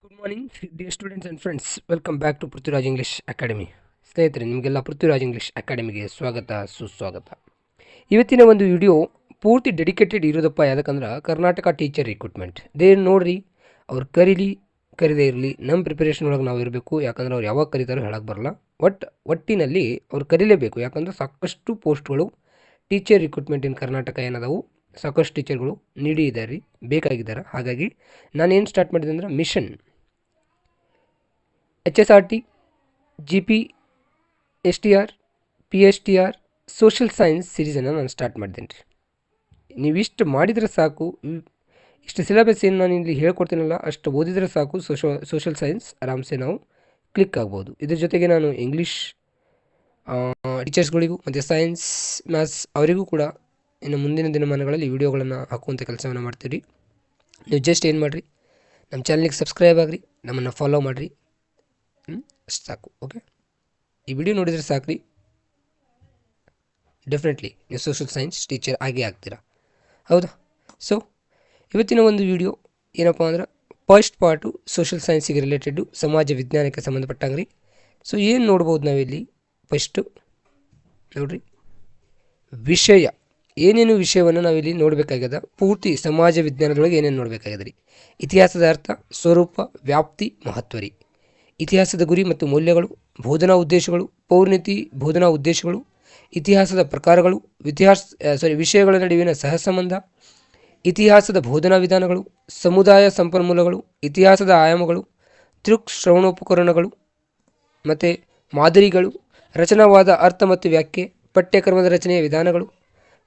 Good morning dear students and friends, welcome back to Prithviraj English academy. ಸ್ನೇಹಿತರೆ, ನಿಮಗೆಲ್ಲ Prithviraj English ಅಕಾಡೆಮಿಗೆ ಸ್ವಾಗತ ಸುಸ್ವಾಗತ. ಇವತ್ತಿನ ಒಂದು ವಿಡಿಯೋ ಪೂರ್ತಿ ಡೆಡಿಕೇಟೆಡ್ ಇರೋದಪ್ಪ. ಯಾಕಂದ್ರೆ ಕರ್ನಾಟಕ ಟೀಚರ್ ರಿಕ್ರೂಟ್ಮೆಂಟ್ ನೋಡ್ರಿ, ಅವ್ರು ಕರೀದೇ ಇರಲಿ, ನಮ್ಮ ಪ್ರಿಪರೇಷನ್ ಒಳಗೆ ನಾವು ಇರಬೇಕು. ಯಾಕಂದ್ರೆ ಅವ್ರು ಯಾವಾಗ ಕರೀತಾರೋ ಹೇಳಕ್ಕೆ ಬರಲ್ಲ. ಒಟ್ಟಿನಲ್ಲಿ ಅವ್ರು ಕರೀಲೇಬೇಕು. ಯಾಕಂದ್ರೆ ಸಾಕಷ್ಟು ಪೋಸ್ಟ್ಗಳು ಟೀಚರ್ ರಿಕ್ರೂಟ್ಮೆಂಟ್ ಇನ್ ಕರ್ನಾಟಕ ಏನದಾವು, ಸಾಕಷ್ಟು ಟೀಚರ್ಗಳು ನೀಡಿ ಇದ್ದಾರೆ ರೀ, ಬೇಕಾಗಿದ್ದಾರೆ. ಹಾಗಾಗಿ ನಾನೇನು ಸ್ಟಾರ್ಟ್ ಮಾಡಿದೆ ಅಂದ್ರೆ mission HSRT, GP, STR, PSTR, social science ಸೀರೀಸನ್ನು ನಾನು ಸ್ಟಾರ್ಟ್ ಮಾಡಿದ್ದೇನೆ ರೀ. ನೀವಿಷ್ಟು ಮಾಡಿದರೆ ಸಾಕು, ಇಷ್ಟು ಸಿಲೆಬಸ್ ಏನು ನಾನು ಇಲ್ಲಿ ಹೇಳ್ಕೊಡ್ತೀನಲ್ಲ ಅಷ್ಟು ಓದಿದರೆ ಸಾಕು, ಸೋಷಿಯಲ್ ಸೈನ್ಸ್ ಆರಾಮ್ಸೆ ನಾವು ಕ್ಲಿಕ್ ಆಗ್ಬೋದು. ಇದ್ರ ಜೊತೆಗೆ ನಾನು ಇಂಗ್ಲೀಷ್ ಟೀಚರ್ಸ್ಗಳಿಗೂ ಮತ್ತು ಸೈನ್ಸ್ ಮ್ಯಾಥ್ಸ್ ಅವರಿಗೂ ಕೂಡ ಇನ್ನು ಮುಂದಿನ ದಿನಮಾನಗಳಲ್ಲಿ ವಿಡಿಯೋಗಳನ್ನು ಹಾಕುವಂಥ ಕೆಲಸವನ್ನು ಮಾಡ್ತೀವಿ. ನೀವು ಜಸ್ಟ್ ಏನು ಮಾಡಿರಿ, ನಮ್ಮ ಚಾನಲ್ಗೆ ಸಬ್ಸ್ಕ್ರೈಬ್ ಆಗಿರಿ, ನಮ್ಮನ್ನು ಫಾಲೋ ಮಾಡಿರಿ, ಅಷ್ಟು ಸಾಕು. ಓಕೆ, ಈ ವಿಡಿಯೋ ನೋಡಿದರೆ ಸಾಕ್ರಿ, ಡೆಫಿನೆಟ್ಲಿ ನೀವು ಸೋಷಿಯಲ್ ಸೈನ್ಸ್ ಟೀಚರ್ ಆಗೇ ಆಗ್ತೀರಾ. ಹೌದಾ? ಸೊ ಇವತ್ತಿನ ಒಂದು ವಿಡಿಯೋ ಏನಪ್ಪ ಅಂದ್ರೆ ಫಸ್ಟ್ ಪಾರ್ಟು ಸೋಷಿಯಲ್ ಸೈನ್ಸಿಗೆ ರಿಲೇಟೆಡ್ಡು, ಸಮಾಜ ವಿಜ್ಞಾನಕ್ಕೆ ಸಂಬಂಧಪಟ್ಟಂಗ್ರಿ. ಸೊ ಏನು ನೋಡ್ಬೋದು ನಾವಿಲ್ಲಿ, ಫಸ್ಟು ನೋಡ್ರಿ, ವಿಷಯ ಏನೇನು ವಿಷಯವನ್ನು ನಾವಿಲ್ಲಿ ನೋಡಬೇಕಾಗ್ಯದ. ಪೂರ್ತಿ ಸಮಾಜ ವಿಜ್ಞಾನದೊಳಗೆ ಏನೇನು ನೋಡಬೇಕಾಗ್ಯದ ರೀ. ಇತಿಹಾಸದ ಅರ್ಥ, ಸ್ವರೂಪ, ವ್ಯಾಪ್ತಿ, ಮಹತ್ವ ರೀ. ಇತಿಹಾಸದ ಗುರಿ ಮತ್ತು ಮೌಲ್ಯಗಳು, ಬೋಧನಾ ಉದ್ದೇಶಗಳು, ಪೌರ್ಣಿತಿ ಬೋಧನಾ ಉದ್ದೇಶಗಳು, ಇತಿಹಾಸದ ಪ್ರಕಾರಗಳು, ವಿಷಯಗಳ ನಡುವಿನ ಸಹಸಂಬಂಧ, ಇತಿಹಾಸದ ಬೋಧನಾ ವಿಧಾನಗಳು, ಸಮುದಾಯ ಸಂಪನ್ಮೂಲಗಳು, ಇತಿಹಾಸದ ಆಯಾಮಗಳು, ಶ್ರವಣೋಪಕರಣಗಳು ಮತ್ತು ಮಾದರಿಗಳು, ರಚನಾವಾದ ಅರ್ಥ ಮತ್ತು ವ್ಯಾಖ್ಯೆ, ಪಠ್ಯಕ್ರಮದ ರಚನೆಯ ವಿಧಾನಗಳು,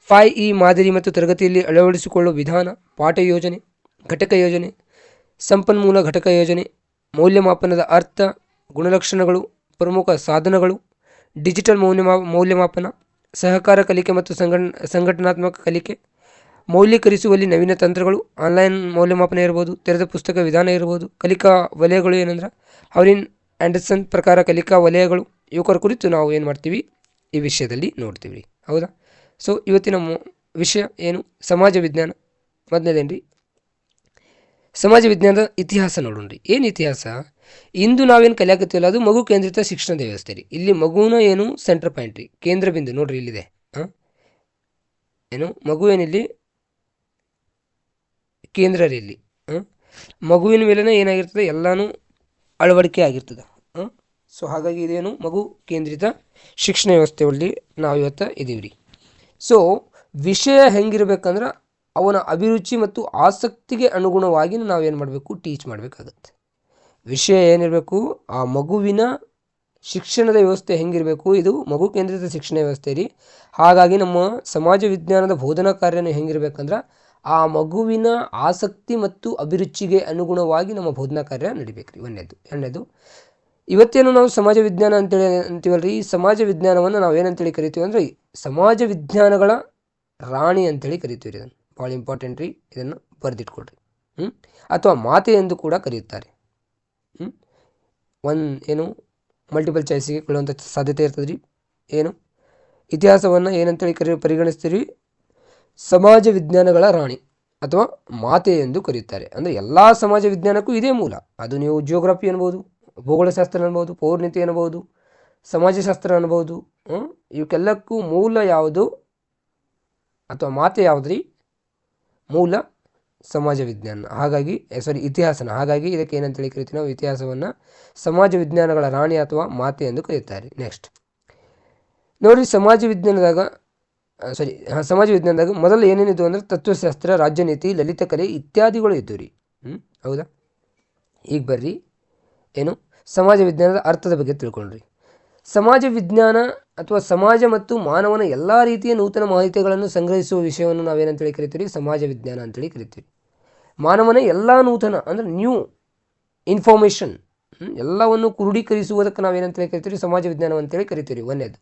5E ಮಾದರಿ ಮತ್ತು ತರಗತಿಯಲ್ಲಿ ಅಳವಡಿಸಿಕೊಳ್ಳುವ ವಿಧಾನ, ಪಾಠ ಯೋಜನೆ, ಘಟಕ ಯೋಜನೆ, ಸಂಪನ್ಮೂಲ ಘಟಕ ಯೋಜನೆ, ಮೌಲ್ಯಮಾಪನದ ಅರ್ಥ, ಗುಣಲಕ್ಷಣಗಳು, ಪ್ರಮುಖ ಸಾಧನಗಳು, ಡಿಜಿಟಲ್ ಮೌಲ್ಯಮಾಪನ, ಸಹಕಾರ ಕಲಿಕೆ ಮತ್ತು ಸಂಘಟನಾತ್ಮಕ ಕಲಿಕೆ, ಮೌಲ್ಯೀಕರಿಸುವಲ್ಲಿ ನವೀನ ತಂತ್ರಗಳು, ಆನ್ಲೈನ್ ಮೌಲ್ಯಮಾಪನ ಇರ್ಬೋದು, ತೆರೆದ ಪುಸ್ತಕ ವಿಧಾನ ಇರ್ಬೋದು, ಕಲಿಕಾ ವಲಯಗಳು ಏನಂದ್ರೆ ಹೌಲಿನ್ ಆ್ಯಂಡರ್ಸನ್ ಪ್ರಕಾರ ಕಲಿಕಾ ವಲಯಗಳು, ಇವುಗಳ ಕುರಿತು ನಾವು ಏನು ಮಾಡ್ತೀವಿ ಈ ವಿಷಯದಲ್ಲಿ ನೋಡ್ತೀವಿ. ಹೌದಾ? ಸೊ ಇವತ್ತಿನ ವಿಷಯ ಏನು, ಸಮಾಜ ವಿಜ್ಞಾನ. ಮೊದಲನೇದೇನು, ಸಮಾಜ ವಿಜ್ಞಾನದ ಇತಿಹಾಸ ನೋಡೋಣ್ರಿ. ಏನು ಇತಿಹಾಸ? ಇಂದು ನಾವೇನು ಕಲಿಯಾಕತ್ತೀವಲ್ಲ ಅದು ಮಗು ಕೇಂದ್ರಿತ ಶಿಕ್ಷಣದ ವ್ಯವಸ್ಥೆ ರೀ. ಇಲ್ಲಿ ಮಗುನ ಏನು ಸೆಂಟರ್ ಪಾಯಿಂಟ್ ರೀ, ಕೇಂದ್ರ ಬಿಂದು ನೋಡ್ರಿ, ಇಲ್ಲಿದೆ. ಏನು ಮಗು ಏನಿಲ್ಲಿ ಕೇಂದ್ರ ರೀ. ಇಲ್ಲಿ ಮಗುವಿನ ಮೇಲೆನೇ ಏನಾಗಿರ್ತದೆ, ಎಲ್ಲನೂ ಅಳವಡಿಕೆ ಆಗಿರ್ತದೆ. ಸೊ ಹಾಗಾಗಿ ಇದೇನು ಮಗು ಕೇಂದ್ರಿತ ಶಿಕ್ಷಣ ವ್ಯವಸ್ಥೆಯಲ್ಲಿ ನಾವು ಇವತ್ತು ಇದ್ದೀವಿ ರೀ. ಸೊ ವಿಷಯ ಹೆಂಗಿರ್ಬೇಕಂದ್ರೆ ಅವನ ಅಭಿರುಚಿ ಮತ್ತು ಆಸಕ್ತಿಗೆ ಅನುಗುಣವಾಗಿ ನಾವೇನು ಮಾಡಬೇಕು, ಟೀಚ್ ಮಾಡಬೇಕಾಗತ್ತೆ. ವಿಷಯ ಏನಿರಬೇಕು, ಆ ಮಗುವಿನ ಶಿಕ್ಷಣದ ವ್ಯವಸ್ಥೆ ಹೆಂಗಿರಬೇಕು, ಇದು ಮಗು ಕೇಂದ್ರಿತ ಶಿಕ್ಷಣ ವ್ಯವಸ್ಥೆ ರೀ. ಹಾಗಾಗಿ ನಮ್ಮ ಸಮಾಜ ವಿಜ್ಞಾನದ ಬೋಧನಾ ಕಾರ್ಯನ ಹೆಂಗಿರ್ಬೇಕಂದ್ರೆ ಆ ಮಗುವಿನ ಆಸಕ್ತಿ ಮತ್ತು ಅಭಿರುಚಿಗೆ ಅನುಗುಣವಾಗಿ ನಮ್ಮ ಬೋಧನಾ ಕಾರ್ಯ ನಡಿಬೇಕು ರೀ. ಎರಡನೇದು, ಇವತ್ತೇನು ನಾವು ಸಮಾಜ ವಿಜ್ಞಾನ ಅಂತೇಳಿ ಅಂತೀವಲ್ರಿ, ಈ ಸಮಾಜ ವಿಜ್ಞಾನವನ್ನು ನಾವು ಏನಂತೇಳಿ ಕರಿತೀವಿ ಅಂದರೆ ಸಮಾಜ ವಿಜ್ಞಾನಗಳ ರಾಣಿ ಅಂತೇಳಿ ಕರಿತೀವಿ ರೀ. ಇದನ್ನು ಭಾಳ ಇಂಪಾರ್ಟೆಂಟ್ ರೀ, ಇದನ್ನು ಬರೆದಿಟ್ಕೊಳ್ರಿ. ಅಥವಾ ಮಾತೆ ಎಂದು ಕೂಡ ಕರೆಯುತ್ತಾರೆ. ಏನು ಮಲ್ಟಿಪಲ್ ಚಾಯ್ಸಿಗೆ ಕೊಡುವಂಥ ಸಾಧ್ಯತೆ ಇರ್ತದೆ ರೀ. ಏನು ಇತಿಹಾಸವನ್ನು ಏನಂತೇಳಿ ಪರಿಗಣಿಸ್ತೀವಿ, ಸಮಾಜ ವಿಜ್ಞಾನಗಳ ರಾಣಿ ಅಥವಾ ಮಾತೆ ಎಂದು ಕರೆಯುತ್ತಾರೆ. ಅಂದರೆ ಎಲ್ಲ ಸಮಾಜ ವಿಜ್ಞಾನಕ್ಕೂ ಇದೇ ಮೂಲ. ಅದು ನೀವು ಜಿಯೋಗ್ರಫಿ ಅನ್ಬೋದು, ಭೂಗೋಳಶಾಸ್ತ್ರ ಅನ್ಬೋದು, ಪೌರ್ಣಿತಿ ಅನ್ಬೋದು, ಸಮಾಜಶಾಸ್ತ್ರ ಅನ್ಬೋದು. ಇವಕ್ಕೆಲ್ಲಕ್ಕೂ ಮೂಲ ಯಾವುದು ಅಥವಾ ಮಾತೆ ಯಾವುದ್ರಿ? ಮೂಲ ಸಮಾಜ ವಿಜ್ಞಾನ. ಹಾಗಾಗಿ ಇತಿಹಾಸನ. ಹಾಗಾಗಿ ಇದಕ್ಕೆ ಏನಂತೇಳಿ ಕರಿತೀವಿ ನಾವು, ಇತಿಹಾಸವನ್ನು ಸಮಾಜ ವಿಜ್ಞಾನಗಳ ರಾಣಿ ಅಥವಾ ಮಾತೆ ಎಂದು ಕರೆಯುತ್ತಾರೆ. ನೆಕ್ಸ್ಟ್ ನೋಡಿರಿ, ಸಮಾಜ ವಿಜ್ಞಾನದಾಗ ಮೊದಲು ಏನೇನಿದ್ದು ಅಂದರೆ ತತ್ವಶಾಸ್ತ್ರ, ರಾಜ್ಯನೀತಿ, ಲಲಿತಕಲೆ ಇತ್ಯಾದಿಗಳು ಇದ್ದು ರೀ. ಹೌದಾ? ಈಗ ಬರ್ರಿ, ಏನು ಸಮಾಜ ವಿಜ್ಞಾನದ ಅರ್ಥದ ಬಗ್ಗೆ ತಿಳ್ಕೊಂಡ್ರಿ. ಸಮಾಜ ವಿಜ್ಞಾನ ಅಥವಾ ಸಮಾಜ ಮತ್ತು ಮಾನವನ ಎಲ್ಲ ರೀತಿಯ ನೂತನ ಮಾಹಿತಿಗಳನ್ನು ಸಂಗ್ರಹಿಸುವ ವಿಷಯವನ್ನು ನಾವೇನಂತೇಳಿ ಕರಿತೀವಿ, ಸಮಾಜ ವಿಜ್ಞಾನ ಅಂತೇಳಿ ಕರಿತೀವಿ. ಮಾನವನ ಎಲ್ಲ ನೂತನ ಅಂದರೆ ನ್ಯೂ ಇನ್ಫಾರ್ಮೇಷನ್ ಎಲ್ಲವನ್ನು ಕ್ರೋಢೀಕರಿಸುವುದಕ್ಕೆ ನಾವೇನಂತೇಳಿ ಕರಿತೀವಿ, ಸಮಾಜ ವಿಜ್ಞಾನ ಅಂತೇಳಿ ಕರಿತೀವಿ. ಒಂದೇದು.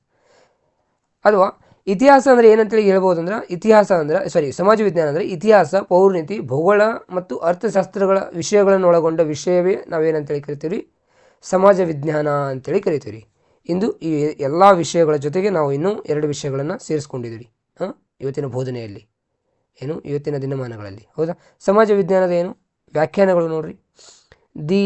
ಅಥವಾ ಇತಿಹಾಸ ಅಂದರೆ ಏನಂತೇಳಿ ಹೇಳ್ಬೋದು ಅಂದ್ರೆ, ಸಮಾಜ ವಿಜ್ಞಾನ ಅಂದರೆ ಇತಿಹಾಸ, ಪೌರ್ಣಿತಿ, ಭೂಗೋಳ ಮತ್ತು ಅರ್ಥಶಾಸ್ತ್ರಗಳ ವಿಷಯಗಳನ್ನು ಒಳಗೊಂಡ ವಿಷಯವೇ ನಾವೇನಂತೇಳಿ ಕರಿತೀವಿ, ಸಮಾಜ ವಿಜ್ಞಾನ ಅಂತೇಳಿ ಕರಿತೀವಿ. ಇಂದು ಈ ಎಲ್ಲ ವಿಷಯಗಳ ಜೊತೆಗೆ ನಾವು ಇನ್ನೂ 2 ವಿಷಯಗಳನ್ನು ಸೇರಿಸ್ಕೊಂಡಿದ್ದೀವಿ ಇವತ್ತಿನ ಬೋಧನೆಯಲ್ಲಿ, ಇವತ್ತಿನ ದಿನಮಾನಗಳಲ್ಲಿ. ಹೌದಾ? ಸಮಾಜ ವಿಜ್ಞಾನದ ವ್ಯಾಖ್ಯಾನಗಳು ನೋಡ್ರಿ. The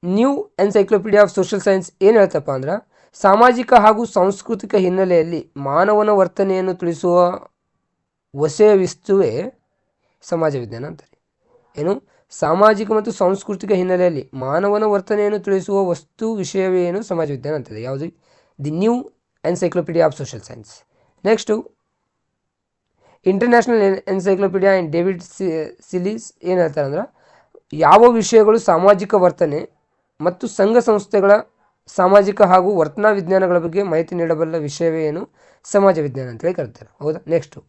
new encyclopaedia of social science ಏನು ಹೇಳ್ತಪ್ಪ ಅಂದ್ರೆ, ಸಾಮಾಜಿಕ ಹಾಗೂ ಸಾಂಸ್ಕೃತಿಕ ಹಿನ್ನೆಲೆಯಲ್ಲಿ ಮಾನವನ ವರ್ತನೆಯನ್ನು ತಿಳಿಸುವ ವಸೆಯವಿಸ್ತುವೇ ಸಮಾಜ ವಿಜ್ಞಾನ ಅಂತಾರೆ. ಏನು, ಸಾಮಾಜಿಕ ಮತ್ತು ಸಾಂಸ್ಕೃತಿಕ ಹಿನ್ನೆಲೆಯಲ್ಲಿ ಮಾನವನ ವರ್ತನೆಯನ್ನು ತಿಳಿಸುವ ವಸ್ತು ವಿಷಯವೇ ಏನು ಸಮಾಜ ವಿಜ್ಞಾನ ಅಂತದೆ. ಯಾವುದು? The new encyclopaedia of social science. Next international encyclopaedia and David Sills ಏನು ಹೇಳ್ತಾರೆ ಅಂದ್ರೆ, ಯಾವ ವಿಷಯಗಳು ಸಾಮಾಜಿಕ ವರ್ತನೆ ಮತ್ತು ಸಂಘ ಸಂಸ್ಥೆಗಳ ಸಾಮಾಜಿಕ ಹಾಗೂ ವರ್ತನಾ ವಿಜ್ಞಾನಗಳ ಬಗ್ಗೆ ಮಾಹಿತಿ ನೀಡಬಲ್ಲ ವಿಷಯವೇ ಏನು ಸಮಾಜ ವಿಜ್ಞಾನ ಅಂತೇಳಿ ಕರೀತಾರೆ. ಹೌದಾ? ನೆಕ್ಸ್ಟು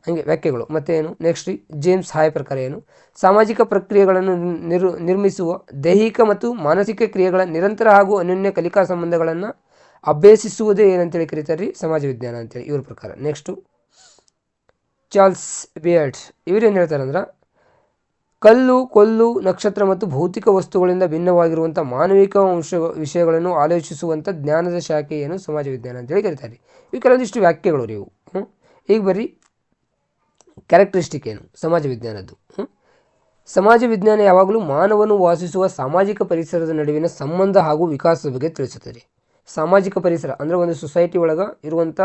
ಹಾಗೆ ವ್ಯಾಖ್ಯೆಗಳು ಮತ್ತೆ ಏನು. ನೆಕ್ಸ್ಟ್ ಜೇಮ್ಸ್ ಹಾಯ್ ಪ್ರಕಾರ ಏನು, ಸಾಮಾಜಿಕ ಪ್ರಕ್ರಿಯೆಗಳನ್ನು ನಿರ್ಮಿಸುವ ದೈಹಿಕ ಮತ್ತು ಮಾನಸಿಕ ಕ್ರಿಯೆಗಳ ನಿರಂತರ ಹಾಗೂ ಅನನ್ಯ ಕಲಿಕಾ ಸಂಬಂಧಗಳನ್ನು ಅಭ್ಯಸಿಸುವುದೇ ಏನಂತೇಳಿ ಕರೀತಾರೆ? ಸಮಾಜ ವಿಜ್ಞಾನ ಅಂತೇಳಿ ಇವ್ರ ಪ್ರಕಾರ. ನೆಕ್ಸ್ಟು ಚಾರ್ಲ್ಸ್ ಬಿಯರ್ಡ್ಸ್ ಇವರೇನು ಹೇಳ್ತಾರೆ ಅಂದ್ರೆ, ಕಲ್ಲು, ಕೊಲ್ಲು, ನಕ್ಷತ್ರ ಮತ್ತು ಭೌತಿಕ ವಸ್ತುಗಳಿಂದ ಭಿನ್ನವಾಗಿರುವಂಥ ಮಾನವಿಕ ವಿಷಯಗಳನ್ನು ಆಲೋಚಿಸುವಂಥ ಜ್ಞಾನದ ಶಾಖೆ ಏನು ಸಮಾಜ ವಿಜ್ಞಾನ ಅಂತೇಳಿ ಕರೀತಾರೆ. ಇವು ಕೆಲವೊಂದಿಷ್ಟು ವ್ಯಾಖ್ಯೆಗಳು ಇವು. ಈಗ ಬರ್ರಿ ಕ್ಯಾರೆಕ್ಟರಿಸ್ಟಿಕ್ ಏನು ಸಮಾಜ ವಿಜ್ಞಾನದ್ದು. ಸಮಾಜ ವಿಜ್ಞಾನ ಯಾವಾಗಲೂ ಮಾನವನು ವಾಸಿಸುವ ಸಾಮಾಜಿಕ ಪರಿಸರದ ನಡುವಿನ ಸಂಬಂಧ ಹಾಗೂ ವಿಕಾಸದ ಬಗ್ಗೆ ತಿಳಿಸುತ್ತದೆ. ಸಾಮಾಜಿಕ ಪರಿಸರ ಅಂದರೆ ಒಂದು ಸೊಸೈಟಿ ಒಳಗೆ ಇರುವಂಥ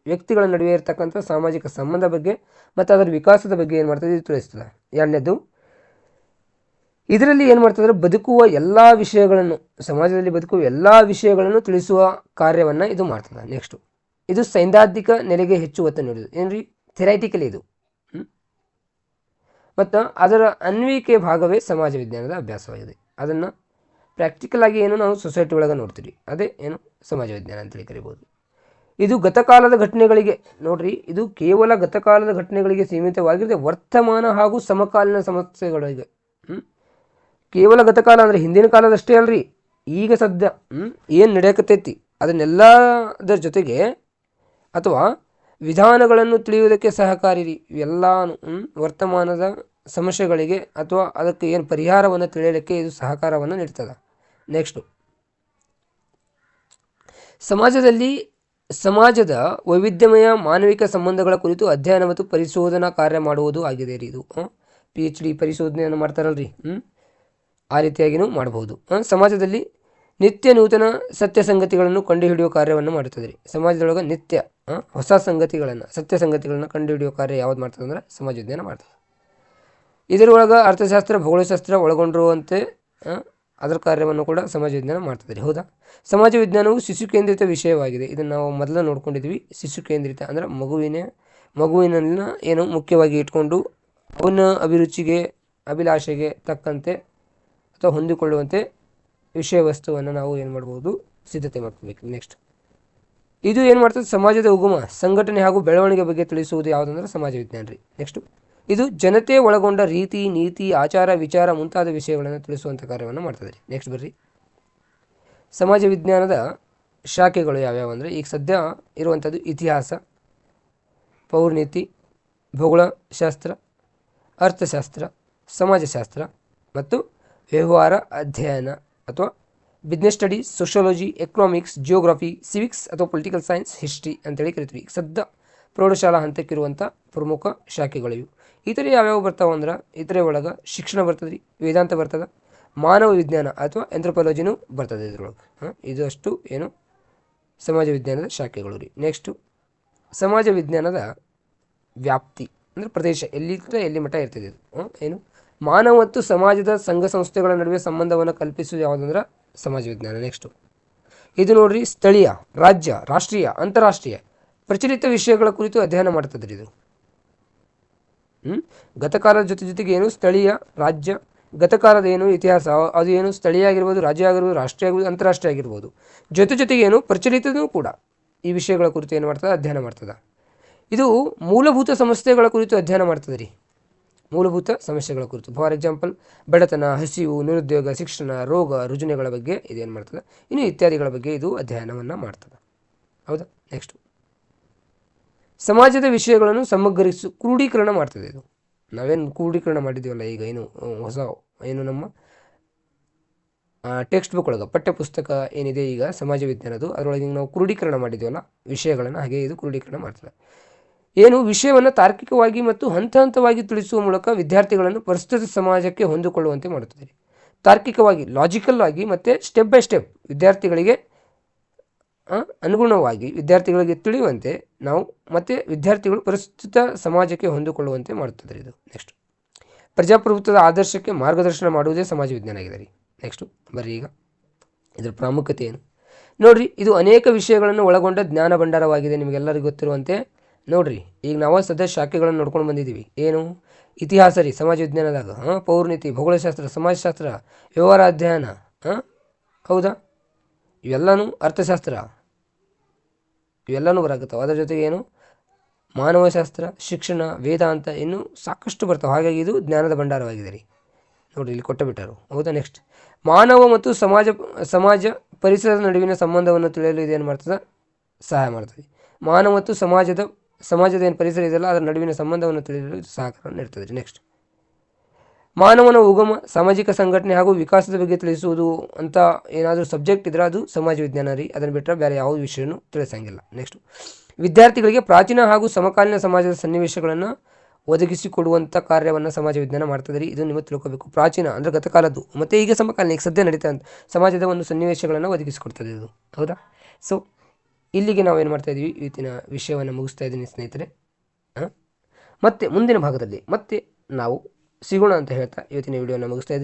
ವ್ಯಕ್ತಿಗಳ ನಡುವೆ ಇರತಕ್ಕಂಥ ಸಾಮಾಜಿಕ ಸಂಬಂಧ ಬಗ್ಗೆ ಮತ್ತು ಅದರ ವಿಕಾಸದ ಬಗ್ಗೆ ಏನು ಮಾಡ್ತದೆ, ಇದು ತಿಳಿಸ್ತದೆ. ಎರಡನೇದು, ಇದರಲ್ಲಿ ಏನು ಮಾಡ್ತದೆ, ಬದುಕುವ ಎಲ್ಲ ವಿಷಯಗಳನ್ನು, ಸಮಾಜದಲ್ಲಿ ಬದುಕುವ ಎಲ್ಲ ವಿಷಯಗಳನ್ನು ತಿಳಿಸುವ ಕಾರ್ಯವನ್ನು ಇದು ಮಾಡ್ತದೆ. ನೆಕ್ಸ್ಟು, ಇದು ಸೈದ್ಧಾಂತಿಕ ನೆಲೆಗೆ ಹೆಚ್ಚು ಒತ್ತು ನೀಡುವುದು. ಏನ್ರಿ, ಥೆರೈಟಿಕಲಿ ಇದು. ಮತ್ತು ಅದರ ಅನ್ವಯಿಕೆ ಭಾಗವೇ ಸಮಾಜ ವಿಜ್ಞಾನದ ಅಭ್ಯಾಸವಾಗಿದೆ. ಅದನ್ನು ಪ್ರಾಕ್ಟಿಕಲ್ ಆಗಿ ಏನು ನಾವು ಸೊಸೈಟಿ ಒಳಗೆ ನೋಡ್ತೀವಿ, ಅದೇ ಏನು ಸಮಾಜ ವಿಜ್ಞಾನ ಅಂತೇಳಿ ಕರಿಬೋದು. ಇದು ಗತಕಾಲದ ಘಟನೆಗಳಿಗೆ, ನೋಡ್ರಿ, ಇದು ಕೇವಲ ಗತಕಾಲದ ಘಟನೆಗಳಿಗೆ ಸೀಮಿತವಾಗಿರದೆ ವರ್ತಮಾನ ಹಾಗೂ ಸಮಕಾಲೀನ ಸಮಸ್ಯೆಗಳಿಗೆ, ಕೇವಲ ಗತಕಾಲ ಅಂದರೆ ಹಿಂದಿನ ಕಾಲದಷ್ಟೇ ಅಲ್ರಿ, ಈಗ ಸದ್ಯ ಏನು ನಡೆಯಕತ್ತೈತಿ ಅದನ್ನೆಲ್ಲದರ ಜೊತೆಗೆ ಅಥವಾ ವಿಧಾನಗಳನ್ನು ತಿಳಿಯುವುದಕ್ಕೆ ಸಹಕಾರಿ ರೀ. ಇವೆಲ್ಲನೂ ವರ್ತಮಾನದ ಸಮಸ್ಯೆಗಳಿಗೆ ಅಥವಾ ಅದಕ್ಕೆ ಏನು ಪರಿಹಾರವನ್ನು ತಿಳಿಯಲಿಕ್ಕೆ ಇದು ಸಹಕಾರವನ್ನು ನೀಡ್ತದೆ. ನೆಕ್ಸ್ಟು, ಸಮಾಜದ ವೈವಿಧ್ಯಮಯ ಮಾನವಿಕ ಸಂಬಂಧಗಳ ಕುರಿತು ಅಧ್ಯಯನ ಮತ್ತು ಪರಿಶೋಧನಾ ಕಾರ್ಯ ಮಾಡುವುದು ಆಗಿದೆ ರೀ ಇದು. PhD ಪರಿಶೋಧನೆಯನ್ನು ಮಾಡ್ತಾರಲ್ರಿ, ಆ ರೀತಿಯಾಗಿಯೂ ಮಾಡಬಹುದು. ಸಮಾಜದಲ್ಲಿ ನಿತ್ಯ ನೂತನ ಸತ್ಯ ಸಂಗತಿಗಳನ್ನು ಕಂಡುಹಿಡಿಯುವ ಕಾರ್ಯವನ್ನು ಮಾಡುತ್ತದೆ ರೀ. ಸಮಾಜದೊಳಗೆ ನಿತ್ಯ ಹೊಸ ಸಂಗತಿಗಳನ್ನು, ಸತ್ಯ ಸಂಗತಿಗಳನ್ನು ಕಂಡುಹಿಡಿಯುವ ಕಾರ್ಯ ಯಾವ್ದು ಮಾಡ್ತದೆ ಅಂದ್ರೆ ಸಮಾಜ ವಿಜ್ಞಾನ ಮಾಡ್ತದೆ. ಇದರೊಳಗೆ ಅರ್ಥಶಾಸ್ತ್ರ, ಭೌಗೋಳಶಾಸ್ತ್ರ ಒಳಗೊಂಡಿರುವಂತೆ ಅದರ ಕಾರ್ಯವನ್ನು ಕೂಡ ಸಮಾಜ ವಿಜ್ಞಾನ ಮಾಡ್ತದೆ ರೀ. ಹೌದಾ? ಸಮಾಜ ವಿಜ್ಞಾನವು ಶಿಶು ಕೇಂದ್ರಿತ ವಿಷಯವಾಗಿದೆ. ಇದನ್ನು ನಾವು ಮೊದಲು ನೋಡ್ಕೊಂಡಿದ್ವಿ. ಶಿಶು ಕೇಂದ್ರಿತ ಅಂದರೆ ಮಗುವಿನ ಏನು ಮುಖ್ಯವಾಗಿ ಇಟ್ಕೊಂಡು ಅವನ ಅಭಿರುಚಿಗೆ, ಅಭಿಲಾಷೆಗೆ ತಕ್ಕಂತೆ ಅಥವಾ ಹೊಂದಿಕೊಳ್ಳುವಂತೆ ವಿಷಯ ವಸ್ತುವನ್ನು ನಾವು ಏನು ಮಾಡ್ಬೋದು, ಸಿದ್ಧತೆ ಮಾಡ್ಕೋಬೇಕು. ನೆಕ್ಸ್ಟ್, ಇದು ಏನು ಮಾಡ್ತದೆ, ಸಮಾಜದ ಉಗಮ, ಸಂಘಟನೆ ಹಾಗೂ ಬೆಳವಣಿಗೆ ಬಗ್ಗೆ ತಿಳಿಸುವುದು ಯಾವುದಂದ್ರೆ ಸಮಾಜ ವಿಜ್ಞಾನ ರೀ. ನೆಕ್ಸ್ಟು, ಇದು ಜನತೆ ಒಳಗೊಂಡ ರೀತಿ, ನೀತಿ, ಆಚಾರ, ವಿಚಾರ ಮುಂತಾದ ವಿಷಯಗಳನ್ನು ತಿಳಿಸುವಂಥ ಕಾರ್ಯವನ್ನು ಮಾಡ್ತದೆ ರೀ. ನೆಕ್ಸ್ಟ್ ಬರ್ರಿ, ಸಮಾಜ ವಿಜ್ಞಾನದ ಶಾಖೆಗಳು ಯಾವ್ಯಾವ ಅಂದರೆ, ಈಗ ಸದ್ಯ ಇರುವಂಥದ್ದು ಇತಿಹಾಸ, ಪೌರ್ನೀತಿ, ಭೂಗೋಳಶಾಸ್ತ್ರ, ಅರ್ಥಶಾಸ್ತ್ರ, ಸಮಾಜಶಾಸ್ತ್ರ ಮತ್ತು ವ್ಯವಹಾರ ಅಧ್ಯಯನ ಅಥವಾ business studies, sociology, economics, geography, civics ಅಥವಾ ಪೊಲಿಟಿಕಲ್ ಸೈನ್ಸ್, ಹಿಸ್ಟ್ರಿ ಅಂತೇಳಿ ಕರಿತೀವಿ. ಈಗ ಸದ್ಯ ಪ್ರೌಢಶಾಲಾ ಹಂತಕ್ಕಿರುವಂಥ ಪ್ರಮುಖ ಶಾಖೆಗಳಿವು. ಇತರೆ ಯಾವ್ಯಾವ ಬರ್ತಾವೆ ಅಂದ್ರೆ, ಇತರೆ ಒಳಗೆ ಶಿಕ್ಷಣ ಬರ್ತದೆ ರೀ, ವೇದಾಂತ ಬರ್ತದೆ, ಮಾನವ ವಿಜ್ಞಾನ ಅಥವಾ ಆಂಥ್ರೋಪಾಲಜಿನೂ ಬರ್ತದೆ ಇದರೊಳಗೆ. ಇದಷ್ಟು ಏನು ಸಮಾಜ ವಿಜ್ಞಾನದ ಶಾಖೆಗಳು ರೀ. ನೆಕ್ಸ್ಟು, ಸಮಾಜ ವಿಜ್ಞಾನದ ವ್ಯಾಪ್ತಿ ಅಂದರೆ ಪ್ರದೇಶ, ಎಲ್ಲಿ ಮಟ್ಟ ಇರ್ತದೆ ಇದು. ಏನು ಮಾನವ ಮತ್ತು ಸಮಾಜದ ಸಂಘ ಸಂಸ್ಥೆಗಳ ನಡುವೆ ಸಂಬಂಧವನ್ನು ಕಲ್ಪಿಸುವುದು ಯಾವುದಂದ್ರೆ ಸಮಾಜ ವಿಜ್ಞಾನ. ನೆಕ್ಸ್ಟು, ಇದು ನೋಡ್ರಿ, ಸ್ಥಳೀಯ, ರಾಜ್ಯ, ರಾಷ್ಟ್ರೀಯ, ಅಂತಾರಾಷ್ಟ್ರೀಯ ಪ್ರಚಲಿತ ವಿಷಯಗಳ ಕುರಿತು ಅಧ್ಯಯನ ಮಾಡ್ತದೆ ಇದು. ಗತಕಾಲದ ಜೊತೆಗೆ ಏನು ಸ್ಥಳೀಯ, ರಾಜ್ಯ, ಗತಕಾಲದ ಏನು ಇತಿಹಾಸ, ಅದು ಏನು ಸ್ಥಳೀಯ ಆಗಿರ್ಬೋದು, ರಾಜ್ಯ ಆಗಿರ್ಬೋದು, ರಾಷ್ಟ್ರೀಯ ಆಗಿರ್ಬೋದು, ಅಂತಾರಾಷ್ಟ್ರೀಯ ಆಗಿರ್ಬೋದು, ಜೊತೆಗೆ ಏನು ಪ್ರಚಲಿತನೂ ಕೂಡ ಈ ವಿಷಯಗಳ ಕುರಿತು ಏನು ಮಾಡ್ತದೆ, ಅಧ್ಯಯನ ಮಾಡ್ತದೆ. ಇದು ಮೂಲಭೂತ ಸಮಸ್ಯೆಗಳ ಕುರಿತು ಅಧ್ಯಯನ ಮಾಡ್ತದೆ ರೀ. ಮೂಲಭೂತ ಸಮಸ್ಯೆಗಳ ಕುರಿತು, ಫಾರ್ ಎಕ್ಸಾಂಪಲ್ ಬಡತನ, ಹಸಿವು, ನಿರುದ್ಯೋಗ, ಶಿಕ್ಷಣ, ರೋಗ ರುಜಿನಗಳ ಬಗ್ಗೆ ಇದೇನು ಮಾಡ್ತದೆ, ಇನ್ನು ಇತ್ಯಾದಿಗಳ ಬಗ್ಗೆ ಇದು ಅಧ್ಯಯನವನ್ನು ಮಾಡ್ತದೆ. ಹೌದಾ? ನೆಕ್ಸ್ಟು, ಸಮಾಜದ ವಿಷಯಗಳನ್ನು ಕ್ರೋಢೀಕರಣ ಮಾಡ್ತದೆ ಇದು. ನಾವೇನು ಕ್ರೋಢೀಕರಣ ಮಾಡಿದ್ದೀವಲ್ಲ ಈಗ, ಏನು ಹೊಸ ಏನು ನಮ್ಮ ಟೆಕ್ಸ್ಟ್ ಬುಕ್ ಒಳಗೆ ಪಠ್ಯಪುಸ್ತಕ ಏನಿದೆ ಈಗ ಸಮಾಜ ವಿಜ್ಞಾನದ್ದು, ಅದರೊಳಗೆ ನಾವು ಕ್ರೋಢೀಕರಣ ಮಾಡಿದ್ದೀವಲ್ಲ ವಿಷಯಗಳನ್ನು, ಹಾಗೆ ಇದು ಕ್ರೋಢೀಕರಣ ಮಾಡ್ತದೆ. ಏನು ವಿಷಯವನ್ನು ತಾರ್ಕಿಕವಾಗಿ ಮತ್ತು ಹಂತವಾಗಿ ತಿಳಿಸುವ ಮೂಲಕ ವಿದ್ಯಾರ್ಥಿಗಳನ್ನು ಪ್ರಸ್ತುತ ಸಮಾಜಕ್ಕೆ ಹೊಂದಿಕೊಳ್ಳುವಂತೆ ಮಾಡುತ್ತದೆ. ತಾರ್ಕಿಕವಾಗಿ ಲಾಜಿಕಲ್ ಆಗಿ ಮತ್ತು ಸ್ಟೆಪ್ ಬೈ ಸ್ಟೆಪ್ ವಿದ್ಯಾರ್ಥಿಗಳಿಗೆ ಅನುಗುಣವಾಗಿ ವಿದ್ಯಾರ್ಥಿಗಳಿಗೆ ತಿಳಿಯುವಂತೆ ನಾವು ಮತ್ತು ವಿದ್ಯಾರ್ಥಿಗಳು ಪ್ರಸ್ತುತ ಸಮಾಜಕ್ಕೆ ಹೊಂದಿಕೊಳ್ಳುವಂತೆ ಮಾಡುತ್ತದೆ ಇದು. ನೆಕ್ಸ್ಟ್, ಪ್ರಜಾಪ್ರಭುತ್ವದ ಆದರ್ಶಕ್ಕೆ ಮಾರ್ಗದರ್ಶನ ಮಾಡುವುದೇ ಸಮಾಜ ವಿಜ್ಞಾನ ಆಗಿದೆ ರೀ. ನೆಕ್ಸ್ಟು ಬರ್ರಿ, ಈಗ ಇದರ ಪ್ರಾಮುಖ್ಯತೆ ಏನು ನೋಡಿರಿ. ಇದು ಅನೇಕ ವಿಷಯಗಳನ್ನು ಒಳಗೊಂಡ ಜ್ಞಾನ ಭಂಡಾರವಾಗಿದೆ, ನಿಮಗೆಲ್ಲರಿಗೂ ಗೊತ್ತಿರುವಂತೆ. ನೋಡಿರಿ, ಈಗ ನಾವು ಸದ್ಯ ಶಾಖೆಗಳನ್ನು ನೋಡ್ಕೊಂಡು ಬಂದಿದ್ದೀವಿ. ಏನು? ಇತಿಹಾಸ ರೀ ಸಮಾಜ ವಿಜ್ಞಾನದಾಗ, ಪೌರ್ಣಿತಿ, ಭೂಗೋಳಶಾಸ್ತ್ರ, ಸಮಾಜಶಾಸ್ತ್ರ, ವ್ಯವಹಾರ ಅಧ್ಯಯನ, ಹೌದಾ, ಇವೆಲ್ಲನೂ ಅರ್ಥಶಾಸ್ತ್ರ, ಇವೆಲ್ಲನೂ ಬರಾಗುತ್ತವೆ. ಅದರ ಜೊತೆಗೆ ಏನು? ಮಾನವಶಾಸ್ತ್ರ, ಶಿಕ್ಷಣ, ವೇದಾಂತ, ಇನ್ನೂ ಸಾಕಷ್ಟು ಬರ್ತಾವೆ. ಹಾಗಾಗಿ ಇದು ಜ್ಞಾನದ ಭಂಡಾರವಾಗಿದೆ ರೀ. ನೋಡಿರಿ, ಇಲ್ಲಿ ಕೊಟ್ಟು ಬಿಟ್ಟರು, ಹೌದಾ. ನೆಕ್ಸ್ಟ್, ಮಾನವ ಮತ್ತು ಸಮಾಜ ಪರಿಸರದ ನಡುವಿನ ಸಂಬಂಧವನ್ನು ತಿಳಿಯಲು ಇದೇನು ಮಾಡ್ತದೆ? ಸಹಾಯ ಮಾಡ್ತದೆ. ಮಾನವ ಮತ್ತು ಸಮಾಜದ ಏನು ಪರಿಸರ ಇದೆಯಲ್ಲ ಅದರ ನಡುವಿನ ಸಂಬಂಧವನ್ನು ತಿಳಿಯಲು ಸಹಕಾರ ನೀಡ್ತದೆ ರೀ. ನೆಕ್ಸ್ಟ್, ಮಾನವನ ಉಗಮ, ಸಾಮಾಜಿಕ ಸಂಘಟನೆ ಹಾಗೂ ವಿಕಾಸದ ಬಗ್ಗೆ ತಿಳಿಸುವುದು ಅಂತ ಏನಾದರೂ ಸಬ್ಜೆಕ್ಟ್ ಇದ್ರೆ ಅದು ಸಮಾಜ ವಿಜ್ಞಾನ ರೀ. ಅದನ್ನು ಬಿಟ್ಟರೆ ಬೇರೆ ಯಾವ ವಿಷಯನೂ ತಿಳಿಸಂಗಿಲ್ಲ. ನೆಕ್ಸ್ಟ್, ವಿದ್ಯಾರ್ಥಿಗಳಿಗೆ ಪ್ರಾಚೀನ ಹಾಗೂ ಸಮಕಾಲೀನ ಸಮಾಜದ ಸನ್ನಿವೇಶಗಳನ್ನು ಒದಗಿಸಿಕೊಡುವಂಥ ಕಾರ್ಯವನ್ನು ಸಮಾಜ ವಿಜ್ಞಾನ ಮಾಡ್ತದೆ ರೀ. ಇದು ನೀವು ತಿಳ್ಕೊಬೇಕು. ಪ್ರಾಚೀನ ಅಂದರೆ ಗತಕಾಲದ್ದು ಮತ್ತು ಈಗ ಸಮಕಾಲೀನ, ಈಗ ಸದ್ಯ ನಡೀತಾ ಅಂತ ಸಮಾಜದ ಒಂದು ಸನ್ನಿವೇಶಗಳನ್ನು ಒದಗಿಸಿಕೊಡ್ತದೆ ಇದು, ಹೌದಾ. ಸೊ ಇಲ್ಲಿಗೆ ನಾವೇನು ಮಾಡ್ತಾಯಿದ್ದೀವಿ, ಇವತ್ತಿನ ವಿಷಯವನ್ನು ಮುಗಿಸ್ತಾ ಇದ್ದೀನಿ ಸ್ನೇಹಿತರೆ. ಮತ್ತು ಮುಂದಿನ ಭಾಗದಲ್ಲಿ ಮತ್ತೆ ನಾವು ಸಿಗೋಣ ಅಂತ ಹೇಳ್ತಾ ಇವತ್ತಿನ ವಿಡಿಯೋನ ಮುಗಿಸ್ತಾ ಇದ್ದೀನಿ.